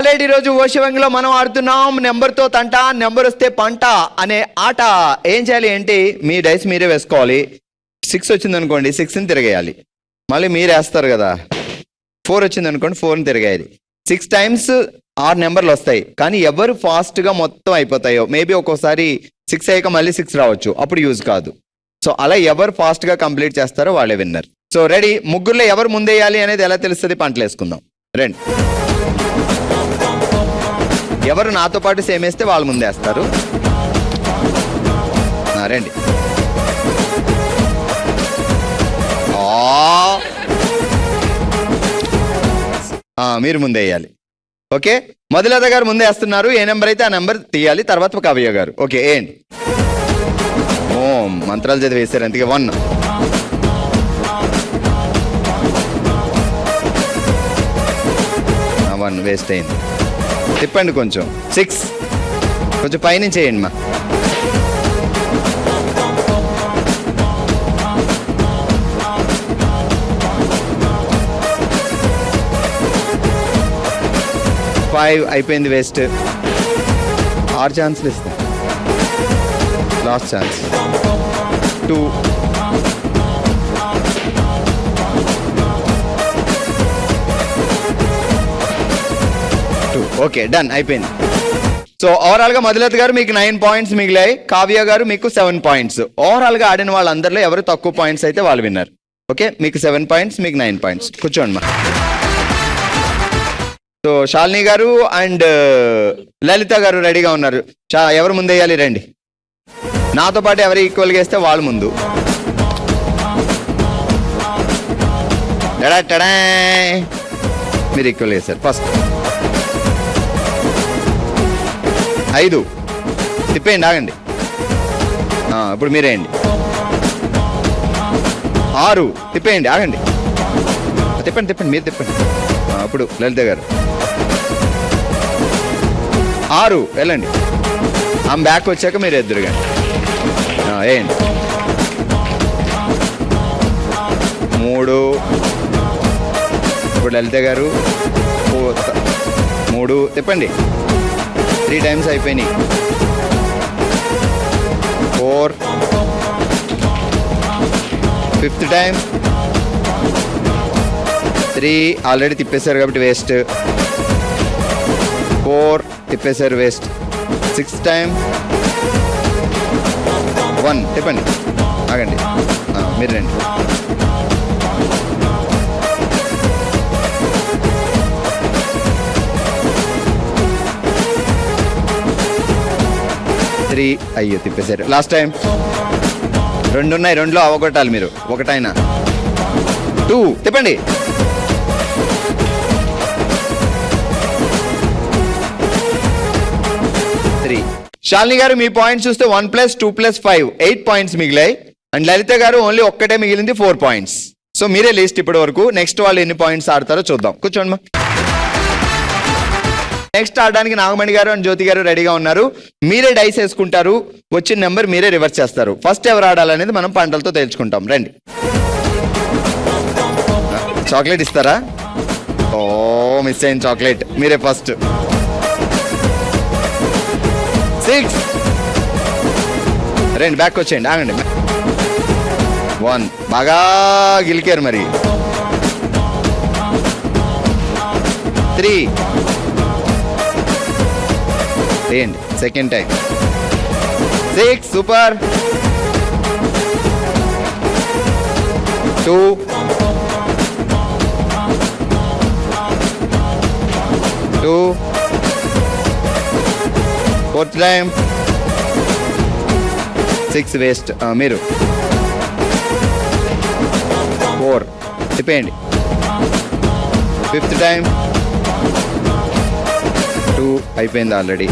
Already ఈరోజు ఓషవంగిలో మనం ఆడుతున్నాం నెంబర్తో తంట, నెంబర్ వస్తే పంట అనే ఆట. ఏం చేయాలి ఏంటి, మీ డైస్ మీరే వేసుకోవాలి. 6 వచ్చింది అనుకోండి 6ని తిరగేయాలి, మళ్ళీ మీరు వేస్తారు కదా. 4 వచ్చింది అనుకోండి 4ని తిరగేయాలి. 6 టైమ్స్ 6 నెంబర్లు వస్తాయి, కానీ ఎవరు ఫాస్ట్గా మొత్తం అయిపోతాయో, మేబీ ఒక్కోసారి 6 అయ్యాక మళ్ళీ 6 రావచ్చు, అప్పుడు యూజ్ కాదు. సో అలా ఎవరు ఫాస్ట్గా కంప్లీట్ చేస్తారో వాళ్ళే విన్నర్. సో రెడీ, ముగ్గురులో ఎవరు ముందేయాలి అనేది ఎలా తెలుస్తుంది, పంటలు వేసుకుందాం రండి. ఎవరు నాతో పాటు సేమ్ వేస్తే వాళ్ళు ముందేస్తారు. రండి. మీరు ముందే వేయాలి. ఓకే, మధులత గారు ముందే వేస్తున్నారు. ఏ నెంబర్ అయితే ఆ నెంబర్ తీయాలి, తర్వాత కావ్య గారు. ఓకే ఏంటి, ఓ మంత్రాలు చదివి వేసారు, అందుకే 1. 1 వేస్ట్ అయింది. తిప్పండి కొంచెం. 6 కొంచెం పైనుంచి వేయండి మా. ఫైవ్ అయిపోయింది, వేస్ట్. 6 ఛాన్స్లు ఇస్తాం, లాస్ట్ ఛాన్స్. 2. ఓకే డన్, అయిపోయింది. సో ఓవరాల్ గా మధులత గారు మీకు 9 పాయింట్స్ మిగిలాయి, కావ్య గారు మీకు 7 పాయింట్స్. ఓవరాల్ గా ఆడిన వాళ్ళందరిలో ఎవరు తక్కువ పాయింట్స్ అయితే వాళ్ళు విన్నారు. ఓకే, మీకు 7 పాయింట్స్, మీకు 9 పాయింట్స్. కూర్చోండి మా. సో శాలిని గారు అండ్ లలిత గారు రెడీగా ఉన్నారు. ఎవరు ముందు వేయాలి రండి. నాతో పాటు ఎవరు ఈక్వల్గా వేస్తే వాళ్ళు ముందు. మీరు ఈక్వల్ వేసారు. ఫస్ట్ 5 తిప్పేయండి, ఆగండి. ఇప్పుడు మీరేయండి. 6 తిప్పేయండి, ఆగండి. తిప్పండి తిప్పండి, మీరు తిప్పండి. అప్పుడు లలిత గారు 6 వెళ్ళండి. ఆమె బ్యాక్ వచ్చాక మీరు ఎదురుగా వేయండి. 3 ఇప్పుడు లలిత గారు 3 తిప్పండి. 3 టైమ్స్ అయిపోయినాయి. 4 5th టైం. 3 ఆల్రెడీ తిప్పేశారు కాబట్టి వేస్ట్. 4 తిప్పేశారు, వేస్ట్. 6th time. 1 తిప్పండి, ఆగండి. మీరు రండి. 3 అయ్యో తిప్పేశారు. Last time. 2 ఉన్నాయి, 2లో అవగొట్టాలి మీరు, ఒకటైనా. 2 తిప్పండి. 3. శాలిని గారు మీ పాయింట్స్ చూస్తే 1 + 2 + 5 8 పాయింట్స్ మిగిలాయి. అండ్ లలిత గారు ఓన్లీ ఒక్కటే మిగిలింది, 4 పాయింట్స్. సో మీరే లిస్ట్ ఇప్పటి వరకు. నెక్స్ట్ వాళ్ళు ఎన్ని పాయింట్స్ ఆడతారో చూద్దాం. కూర్చోండి మా. నెక్స్ట్ ఆడడానికి నాగమణి గారు అండ్ జ్యోతి గారు రెడీగా ఉన్నారు. మీరే డైస్ వేసుకుంటారు, వచ్చిన నెంబర్ మీరే రివర్స్ చేస్తారు. ఫస్ట్ ఎవరు ఆడాలనేది మనం పంటలతో తేల్చుకుంటాం. రండి. చాక్లెట్ ఇస్తారా? ఓ మిస్ అయింది చాక్లెట్, మీరే ఫస్ట్. 6 రండి, బ్యాక్ వచ్చేయండి, ఆగండి. 1 బాగా గిలికారు మరి. 3 వేయండి, second time. 6 super. 2 4th time. 6 waste. మీరు 4 తిప్పేయండి. 5th time. 2 అయిపోయింది ఆల్రెడీ.